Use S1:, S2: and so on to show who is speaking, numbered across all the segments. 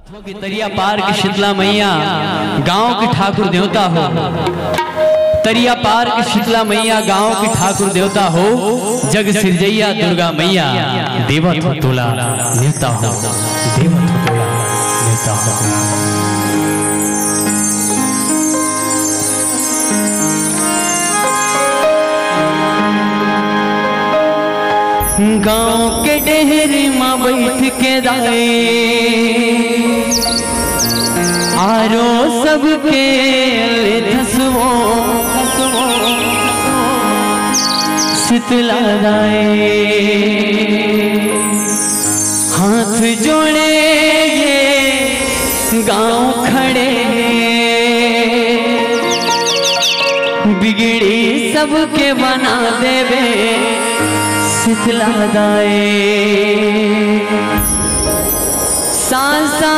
S1: तरिया पार की शीतला मैया गांव की ठाकुर देवता हो। तरिया पार की शीतला मैया गांव की ठाकुर देवता हो। जग सिरजैया दुर्गा मैया देवत हो तोला नेता हो। देवत हो तोला नेता हो। गांव के डेहरी माँ बैठ के दाए आरो सबके थसवो शीतला दाए हाथ जोड़े ये गांव खड़े बिगड़ी सबके बना देवे शीतला दाए सांसा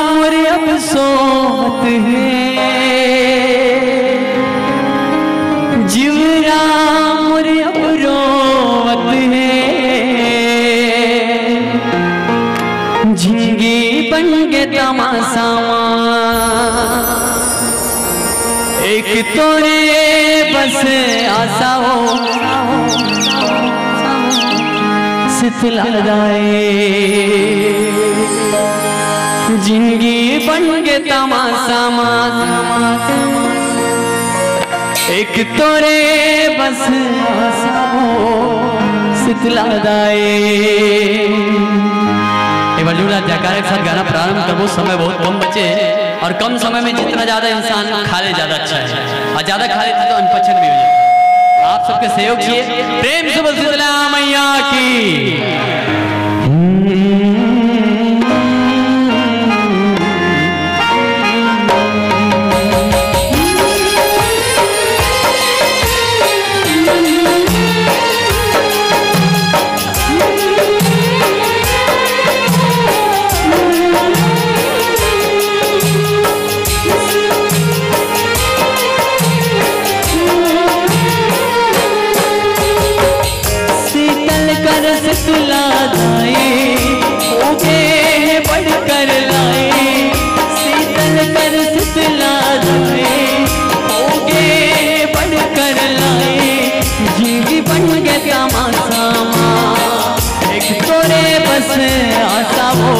S1: मुरे अब सोत है जीवरा मुरे अब रोवत है झिंगी बन के तमाशा एक तोरे बस आशा हो शीतला दाए जिंदगी बन के तमाशा एक तोरे बस आशा हो शीतला दाए। एक बार जोड़ा जयकारा के साथ गाना प्रारंभ कर। वो समय बहुत कम बचे और कम समय में जितना ज्यादा इंसान खा ले ज्यादा अच्छा है और ज्यादा खा लेते तो अनपचन भी हो जाए। आप सबके सहयोग किए प्रेम से बोल शीतला मैया की। शीतला दाए ओगे बढ़कर लाए शीतल कर शीतला दाए ओगे बढ़कर लाए जिंदगी बन के तमाशा एक तोरे बस आशा हो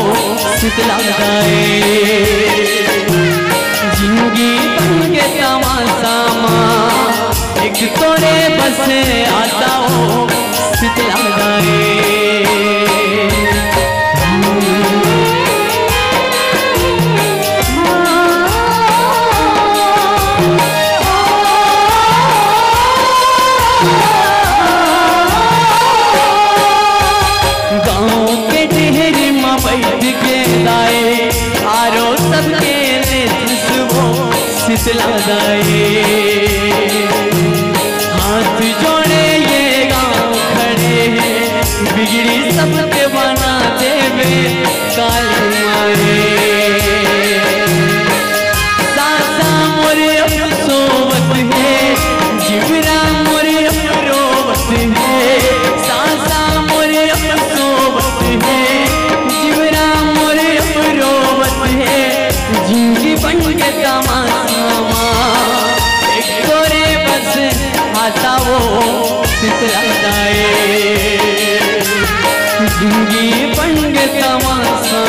S1: शीतला दाए जिंदगी बन के तमाशा एक तोरे बस आशा हो शीतला दाए। गाँव के डेहरी माँ बैठ के दाए आरो सबके ले खुशबू शीतला दाए हाथ जोड़े ये गाँव खड़े बिगड़ी सबके बना देवे काली माए सासा मोरे अब सोवत है जीवरा मोरे अब रोवत है सासा मोरे अब सोवत है जीवरा मोरे अब रोवत है जिंदगी बन के तमाशा एक तोरे बस आशा वो शीतला दाए जिंदगी बन के तमाशा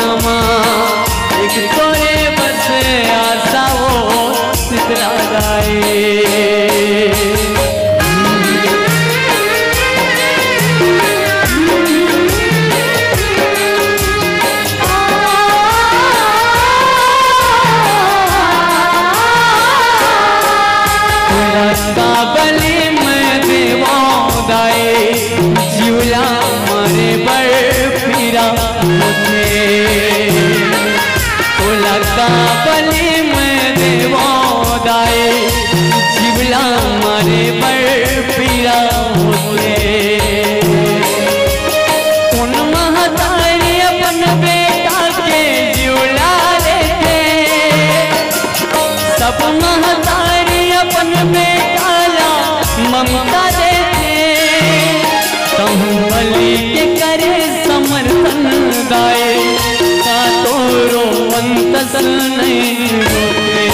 S1: एक तोरे बस आशा वो शीतला दाए। काबली में देवा दाए जिवला मारे बड़ पीरा होते तोला काबली में देवा दाए जिवला मारे बड़ पीरा होते उन महतारी अपन बेटा के जिवला लेते सब महतारी अपन बेटा ममता देते कहूँ बलि के करे समर्थन दाए का तो रो अंतस नहीं रोके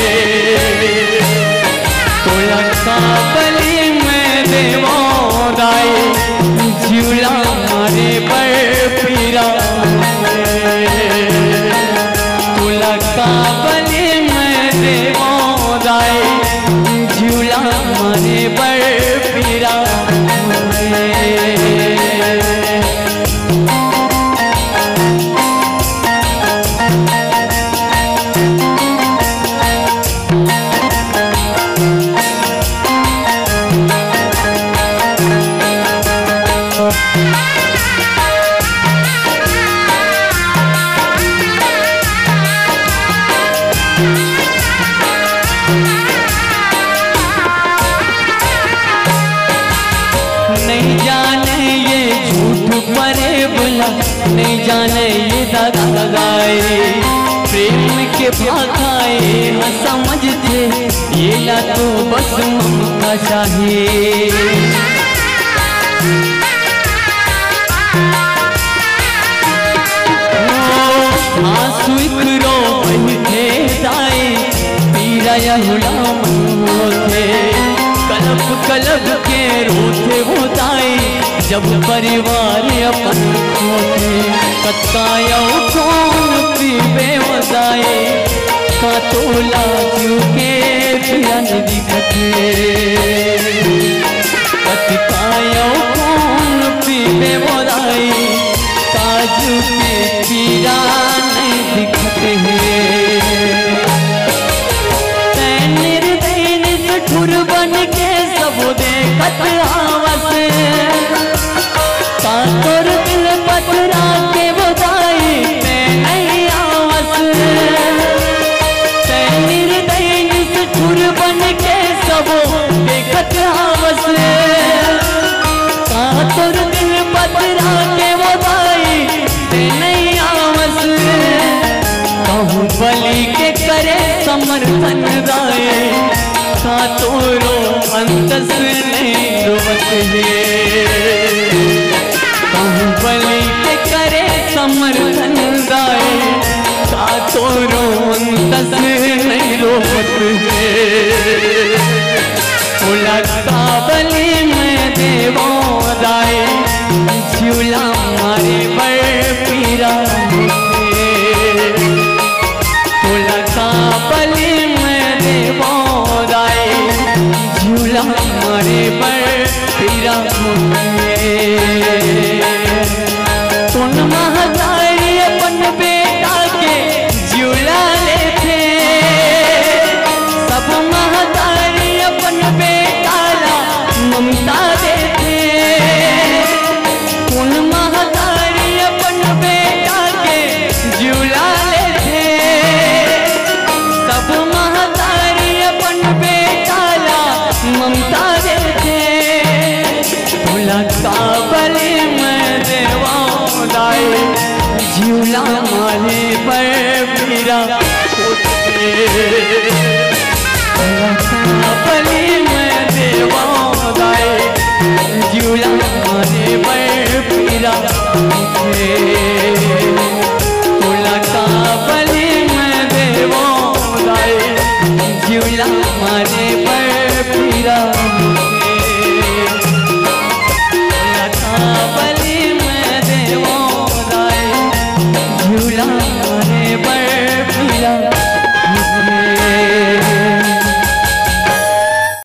S1: तोला काबली में देवो दाई झूला मारे पर पीरा तोला काबली में देवो दाई झूला मारे पर पीरा नहीं जाने ये झूठ परे बोला नहीं जाने ये दादा गाए प्रेम के भाखाए न समझते ये ला तो बस ममता चाहिए आंसू रो बहते दाए पीरा यहुला होते कलब कलब के रोते होताई जब परिवार अपन खोते कत्तायो कौन पीबे होताई का तोला चुके पिया दिखते कत्तायो कौन पीबे होताई काजू के पीरा नहीं दिखते ठुर बन के सब देखत आवस कातोर दिल पतरा के बुदाई में नहीं आवस निर्दयन से ठुर बन के सब देखत आवस कातोर दिल पतरा के बुदाई में नहीं आवस कहूँ बलि के करे समर्थन गाए का तोरो अंतस नहीं रोवत है कहूँ बलि के करे समर्थन गाए का तोरो अंतस नहीं रोवत है बोला काबली में देवो दाए झूला मारे बड़ पीरा बोला काबली में देवो झूला मारे पर पीरा तुम महतारी अपन बेटा के झूला लेते सब महतारी अपन बेटा ला ममता देते तुम महतारी अपन बेटा के झूला लेते सब महतारी अपन बेटा ममता देते बोला काबली में देवा दाए झूला मारे पर पीरा काबली में देवा दाए झूला मारे पर पीरा बोला काबली में देवा दाए झूला मारे पर पीरा काबली में देवो दाए झूला